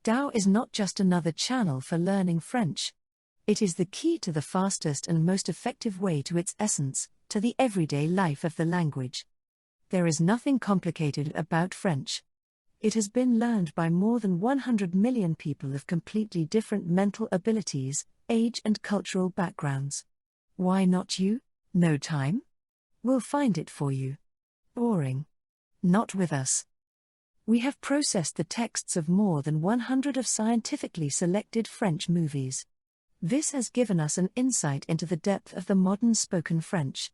DAO is not just another channel for learning French. It is the key to the fastest and most effective way to its essence, to the everyday life of the language. There is nothing complicated about French. It has been learned by more than 100 million people of completely different mental abilities, age and cultural backgrounds. Why not you? No time? We'll find it for you. Boring? Not with us. We have processed the texts of more than 100 of scientifically selected French movies. This has given us an insight into the depth of the modern spoken French.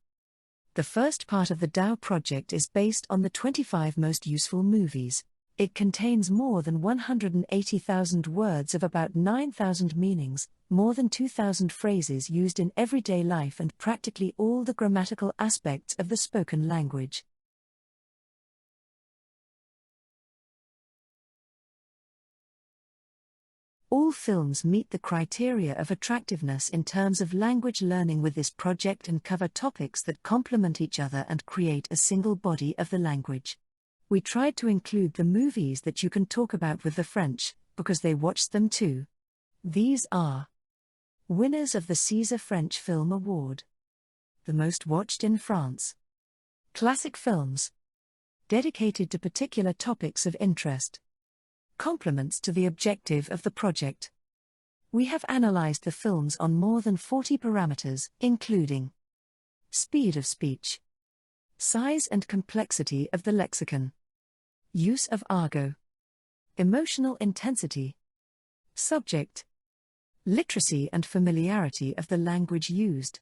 The first part of the DAO project is based on the 25 most useful movies. It contains more than 180,000 words of about 9,000 meanings, more than 2,000 phrases used in everyday life, and practically all the grammatical aspects of the spoken language. All films meet the criteria of attractiveness in terms of language learning with this project and cover topics that complement each other and create a single body of the language. We tried to include the movies that you can talk about with the French, because they watched them too. These are winners of the Cesar French Film Award. The most watched in France. Classic films. Dedicated to particular topics of interest. Complements to the objective of the project. We have analyzed the films on more than 40 parameters, including speed of speech, size and complexity of the lexicon, use of argot, emotional intensity, subject, literacy and familiarity of the language used,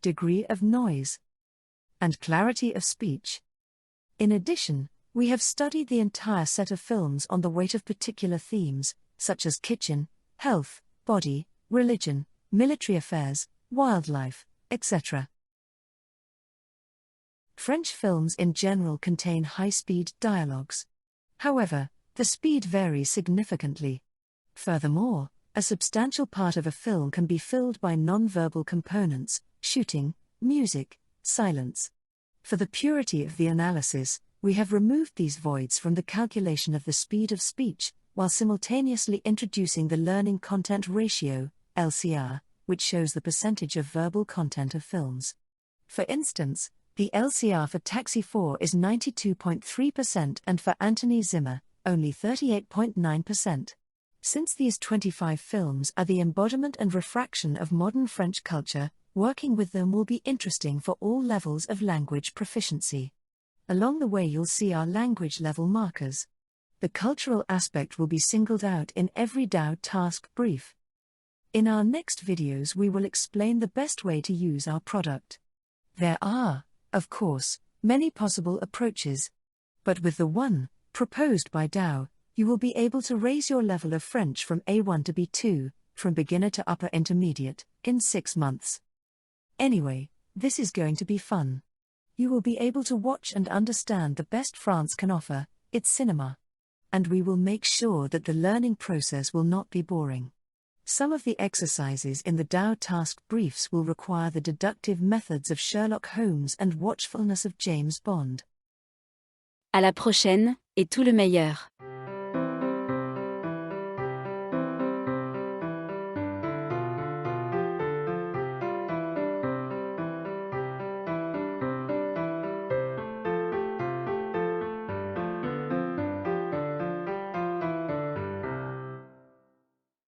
degree of noise, and clarity of speech. In addition, we have studied the entire set of films on the weight of particular themes, such as kitchen, health, body, religion, military affairs, wildlife, etc. French films in general contain high-speed dialogues. However, the speed varies significantly. Furthermore, a substantial part of a film can be filled by non-verbal components, shooting, music, silence. For the purity of the analysis, we have removed these voids from the calculation of the speed of speech, while simultaneously introducing the learning content ratio, LCR, which shows the percentage of verbal content of films. For instance, the LCR for Taxi 4 is 92.3% and for Anthony Zimmer, only 38.9%. Since these 25 films are the embodiment and refraction of modern French culture, working with them will be interesting for all levels of language proficiency. Along the way you'll see our language level markers. The cultural aspect will be singled out in every DAO task brief. In our next videos we will explain the best way to use our product. There are, of course, many possible approaches. But with the one proposed by DAO, you will be able to raise your level of French from A1 to B2, from beginner to upper intermediate, in 6 months. Anyway, this is going to be fun. You will be able to watch and understand the best France can offer, its cinema. And we will make sure that the learning process will not be boring. Some of the exercises in the DAO task briefs will require the deductive methods of Sherlock Holmes and watchfulness of James Bond. À la prochaine, et tout le meilleur.